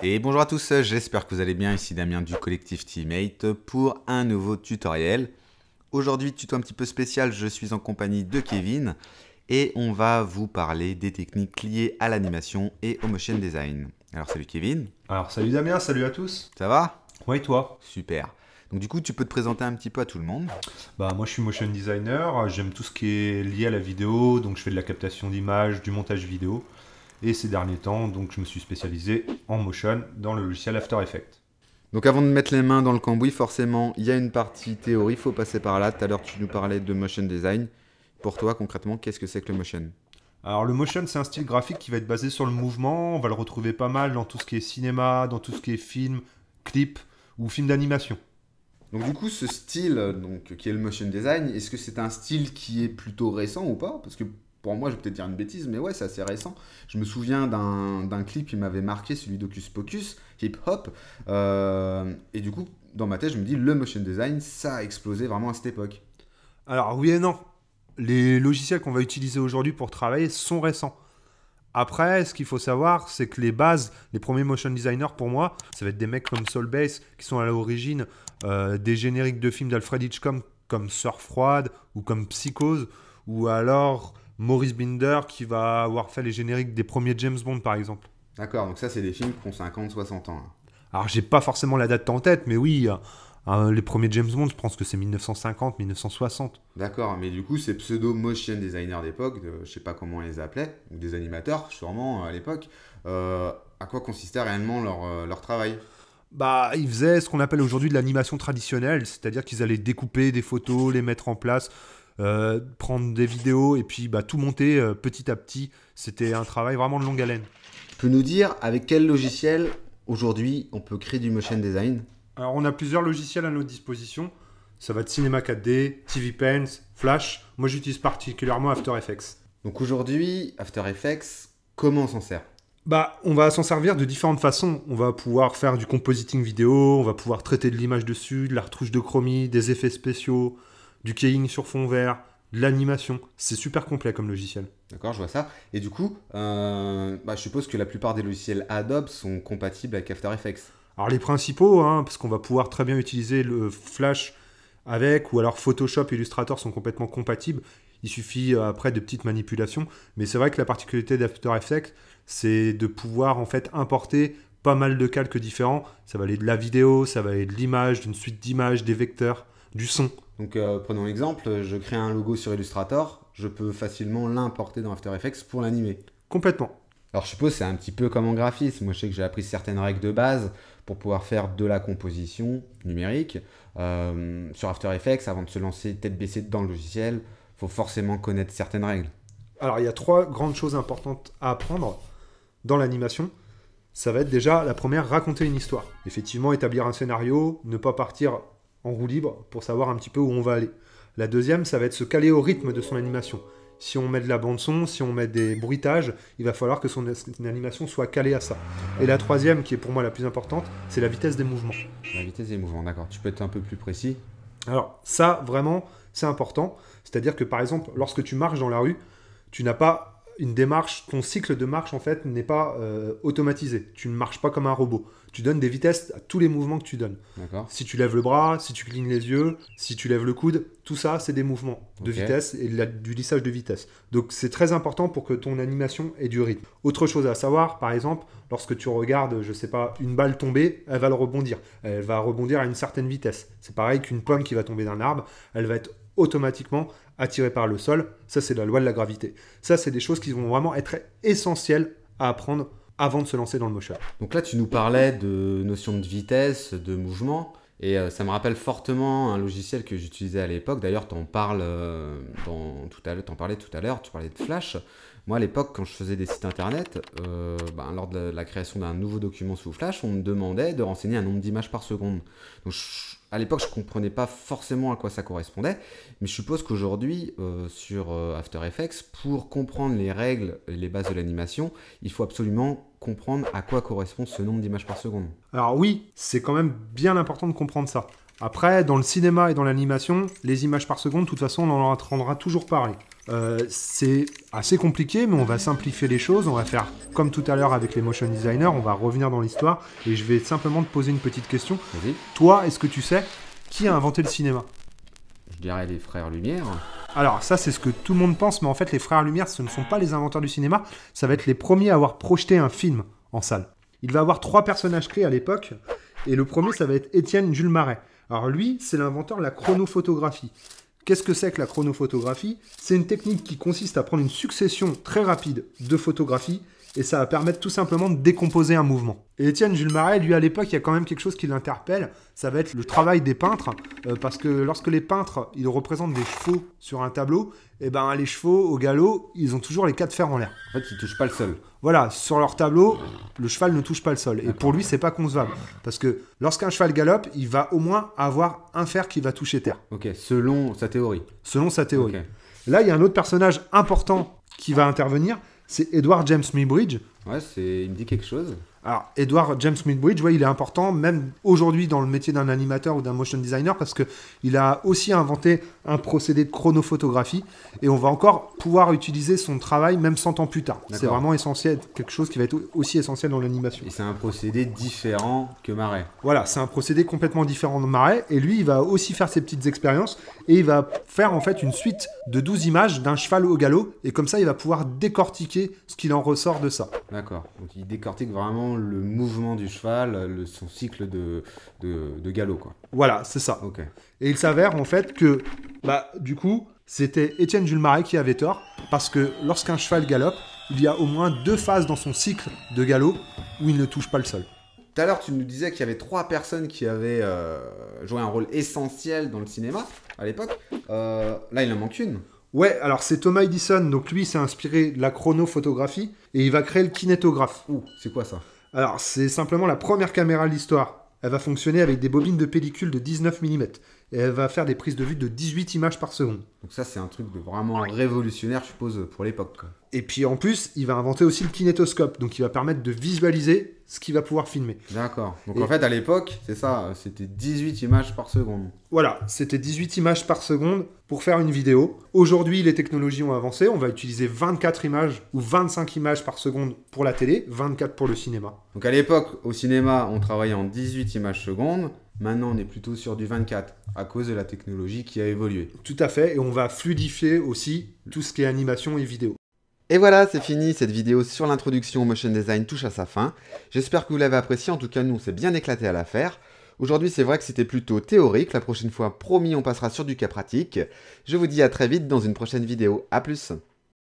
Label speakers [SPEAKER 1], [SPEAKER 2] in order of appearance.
[SPEAKER 1] Et bonjour à tous, j'espère que vous allez bien, ici Damien du collectif Teammate pour un nouveau tutoriel. Aujourd'hui, tuto un petit peu spécial, je suis en compagnie de Kevin et on va vous parler des techniques liées à l'animation et au motion design. Alors salut Kevin.
[SPEAKER 2] Alors salut Damien, salut à tous.
[SPEAKER 1] Ça va?
[SPEAKER 2] Ouais, et toi?
[SPEAKER 1] Super. Donc du coup, tu peux te présenter un petit peu à tout le monde.
[SPEAKER 2] Bah moi je suis motion designer, j'aime tout ce qui est lié à la vidéo, donc je fais de la captation d'images, du montage vidéo. Et ces derniers temps, donc je me suis spécialisé en motion dans le logiciel After Effects.
[SPEAKER 1] Donc avant de mettre les mains dans le cambouis, forcément, il y a une partie théorie, il faut passer par là. Tout à l'heure, tu nous parlais de motion design. Pour toi, concrètement, qu'est-ce que c'est que le motion?
[SPEAKER 2] Alors le motion c'est un style graphique qui va être basé sur le mouvement, on va le retrouver pas mal dans tout ce qui est cinéma, dans tout ce qui est film, clip ou film d'animation.
[SPEAKER 1] Donc du coup, ce style donc, qui est le motion design, est-ce que c'est un style qui est plutôt récent ou pas? Parce que pour moi, je vais peut-être dire une bêtise, mais ouais, c'est assez récent. Je me souviens d'un clip qui m'avait marqué, celui d'Hocus Pocus, Hip Hop. Et du coup, dans ma tête, je me dis, le motion design, ça a explosé vraiment à cette époque.
[SPEAKER 2] Alors oui et non, les logiciels qu'on va utiliser aujourd'hui pour travailler sont récents. Après, ce qu'il faut savoir, c'est que les bases, les premiers motion designers pour moi, ça va être des mecs comme Solbase qui sont à l'origine des génériques de films d'Alfred Hitchcock comme Sœur froide ou comme Psychose, ou alors Maurice Binder qui va avoir fait les génériques des premiers James Bond par exemple.
[SPEAKER 1] D'accord, donc ça, c'est des films qui ont 50, 60 ans, là.
[SPEAKER 2] Alors j'ai pas forcément la date en tête, mais oui, les premiers James Bond, je pense que c'est 1950, 1960.
[SPEAKER 1] D'accord, mais du coup, ces pseudo-motion designers d'époque, je sais pas comment on les appelait, ou des animateurs, sûrement, à l'époque, à quoi consistait réellement leur travail?
[SPEAKER 2] Bah, ils faisaient ce qu'on appelle aujourd'hui de l'animation traditionnelle, c'est-à-dire qu'ils allaient découper des photos, les mettre en place, prendre des vidéos et puis bah, tout monter petit à petit. C'était un travail vraiment de longue haleine.
[SPEAKER 1] Tu peux nous dire avec quel logiciel, aujourd'hui, on peut créer du motion design?
[SPEAKER 2] Alors, on a plusieurs logiciels à notre disposition. Ça va de Cinema 4D, TV Paint, Flash. Moi, j'utilise particulièrement After Effects.
[SPEAKER 1] Donc aujourd'hui, After Effects, comment on s'en sert?
[SPEAKER 2] Bah, on va s'en servir de différentes façons. On va pouvoir faire du compositing vidéo, on va pouvoir traiter de l'image dessus, de la retouche de chromie, des effets spéciaux, du keying sur fond vert, de l'animation. C'est super complet comme logiciel.
[SPEAKER 1] D'accord, je vois ça. Et du coup, je suppose que la plupart des logiciels Adobe sont compatibles avec After Effects.
[SPEAKER 2] Alors les principaux, hein, parce qu'on va pouvoir très bien utiliser le Flash avec, ou alors Photoshop et Illustrator sont complètement compatibles. Il suffit après de petites manipulations. Mais c'est vrai que la particularité d'After Effects, c'est de pouvoir en fait importer pas mal de calques différents. Ça va aller de la vidéo, ça va aller de l'image, d'une suite d'images, des vecteurs, du son.
[SPEAKER 1] Donc prenons l'exemple, je crée un logo sur Illustrator, je peux facilement l'importer dans After Effects pour l'animer.
[SPEAKER 2] Complètement.
[SPEAKER 1] Alors je suppose que c'est un petit peu comme en graphisme. Moi je sais que j'ai appris certaines règles de base pour pouvoir faire de la composition numérique. Sur After Effects, avant de se lancer tête baissée dans le logiciel, il faut forcément connaître certaines règles.
[SPEAKER 2] Alors il y a trois grandes choses importantes à apprendre dans l'animation. Ça va être déjà la première, raconter une histoire. Effectivement, établir un scénario, ne pas partir en roue libre pour savoir un petit peu où on va aller. La deuxième, ça va être se caler au rythme de son animation. Si on met de la bande son, si on met des bruitages, il va falloir que son animation soit calée à ça. Et la troisième, qui est pour moi la plus importante, c'est la vitesse des mouvements.
[SPEAKER 1] La vitesse des mouvements, d'accord. Tu peux être un peu plus précis?
[SPEAKER 2] Alors ça, vraiment, c'est important. C'est-à-dire que par exemple, lorsque tu marches dans la rue, tu n'as pas une démarche, ton cycle de marche en fait n'est pas automatisé. Tu ne marches pas comme un robot. Tu donnes des vitesses à tous les mouvements que tu donnes.
[SPEAKER 1] D'accord.
[SPEAKER 2] Si tu lèves le bras, si tu clignes les yeux, si tu lèves le coude, tout ça, c'est des mouvements de
[SPEAKER 1] Ok.
[SPEAKER 2] vitesse et du lissage de vitesse. Donc c'est très important pour que ton animation ait du rythme. Autre chose à savoir, par exemple, lorsque tu regardes, je sais pas, une balle tomber, elle va le rebondir. Elle va rebondir à une certaine vitesse. C'est pareil qu'une pomme qui va tomber d'un arbre, elle va être automatiquement attirée par le sol. Ça, c'est la loi de la gravité. Ça, c'est des choses qui vont vraiment être essentielles à apprendre avant de se lancer dans le motion.
[SPEAKER 1] Donc là, tu nous parlais de notion de vitesse, de mouvement, et ça me rappelle fortement un logiciel que j'utilisais à l'époque. D'ailleurs, tu en parles t'en parlais tout à l'heure, tu parlais de Flash. Moi, à l'époque, quand je faisais des sites internet, lors de la création d'un nouveau document sous Flash, on me demandait de renseigner un nombre d'images par seconde. Donc, à l'époque, je ne comprenais pas forcément à quoi ça correspondait, mais je suppose qu'aujourd'hui, sur After Effects, pour comprendre les règles et les bases de l'animation, il faut absolument comprendre à quoi correspond ce nombre d'images par seconde.
[SPEAKER 2] Alors oui, c'est quand même bien important de comprendre ça. Après, dans le cinéma et dans l'animation, les images par seconde, de toute façon, on en entendra toujours parler. C'est assez compliqué, mais on va simplifier les choses. On va faire comme tout à l'heure avec les motion designers. On va revenir dans l'histoire et je vais simplement te poser une petite question.
[SPEAKER 1] Vas-y.
[SPEAKER 2] Toi, est-ce que tu sais qui a inventé le cinéma?
[SPEAKER 1] Je dirais les frères Lumière.
[SPEAKER 2] Alors ça, c'est ce que tout le monde pense, mais en fait, les frères Lumière, ce ne sont pas les inventeurs du cinéma. Ça va être les premiers à avoir projeté un film en salle. Il va avoir 3 personnages clés à l'époque. Et le premier, ça va être Étienne Jules Marais. Alors lui, c'est l'inventeur de la chronophotographie. Qu'est-ce que c'est que la chronophotographie? C'est une technique qui consiste à prendre une succession très rapide de photographies et ça va permettre tout simplement de décomposer un mouvement. Et Étienne Jules Marais, lui à l'époque, il y a quand même quelque chose qui l'interpelle, ça va être le travail des peintres, parce que lorsque les peintres, ils représentent des chevaux sur un tableau, et ben les chevaux au galop, ils ont toujours les 4 fers en l'air.
[SPEAKER 1] En fait, ils touchent pas le sol.
[SPEAKER 2] Voilà, sur leur tableau, le cheval ne touche pas le sol. Et pour lui, c'est pas concevable. Parce que lorsqu'un cheval galope, il va au moins avoir un fer qui va toucher terre.
[SPEAKER 1] Ok, selon sa théorie.
[SPEAKER 2] Selon sa théorie.
[SPEAKER 1] Ok.
[SPEAKER 2] Là, il y a un autre personnage important qui va intervenir, c'est Edward James Muybridge.
[SPEAKER 1] Ouais, il me dit quelque chose.
[SPEAKER 2] Alors, Edward James Muybridge, ouais, il est important, même aujourd'hui dans le métier d'un animateur ou d'un motion designer, parce qu'il a aussi inventé un procédé de chronophotographie, et on va encore pouvoir utiliser son travail même 100 ans plus tard. C'est vraiment essentiel, quelque chose qui va être aussi essentiel dans l'animation.
[SPEAKER 1] Et c'est un procédé différent que Marais.
[SPEAKER 2] Voilà, c'est un procédé complètement différent de Marais, et lui, il va aussi faire ses petites expériences, et il va faire en fait une suite de 12 images d'un cheval au galop, et comme ça, il va pouvoir décortiquer ce qu'il en ressort de ça.
[SPEAKER 1] D'accord, donc il décortique vraiment le mouvement du cheval, son cycle de galop, quoi.
[SPEAKER 2] Voilà, c'est ça.
[SPEAKER 1] Ok.
[SPEAKER 2] Et il s'avère en fait que, du coup, c'était Étienne Jules Marais qui avait tort, parce que lorsqu'un cheval galope, il y a au moins 2 phases dans son cycle de galop où il ne touche pas le sol.
[SPEAKER 1] Tout à l'heure, tu nous disais qu'il y avait 3 personnes qui avaient joué un rôle essentiel dans le cinéma à l'époque. Là, il en manque une.
[SPEAKER 2] Ouais, alors c'est Thomas Edison, donc lui s'est inspiré de la chronophotographie et il va créer le kinétographe.
[SPEAKER 1] Ouh, c'est quoi ça?
[SPEAKER 2] Alors c'est simplement la première caméra de l'histoire. Elle va fonctionner avec des bobines de pellicule de 19 mm et elle va faire des prises de vue de 18 images par seconde.
[SPEAKER 1] Donc ça, c'est un truc de vraiment révolutionnaire, je suppose, pour l'époque, quoi.
[SPEAKER 2] Et puis en plus, il va inventer aussi le kinétoscope, donc il va permettre de visualiser ce qu'il va pouvoir filmer.
[SPEAKER 1] D'accord. Donc en fait, à l'époque, c'est ça, c'était 18 images par seconde.
[SPEAKER 2] Voilà, c'était 18 images par seconde pour faire une vidéo. Aujourd'hui, les technologies ont avancé, on va utiliser 24 images ou 25 images par seconde pour la télé, 24 pour le cinéma.
[SPEAKER 1] Donc à l'époque, au cinéma, on travaillait en 18 images secondes. Maintenant, on est plutôt sur du 24 à cause de la technologie qui a évolué.
[SPEAKER 2] Tout à fait, et on va fluidifier aussi tout ce qui est animation et vidéo.
[SPEAKER 1] Et voilà, c'est fini, cette vidéo sur l'introduction au motion design touche à sa fin. J'espère que vous l'avez apprécié, en tout cas nous on s'est bien éclaté à la faire. Aujourd'hui c'est vrai que c'était plutôt théorique, la prochaine fois promis on passera sur du cas pratique. Je vous dis à très vite dans une prochaine vidéo, à plus.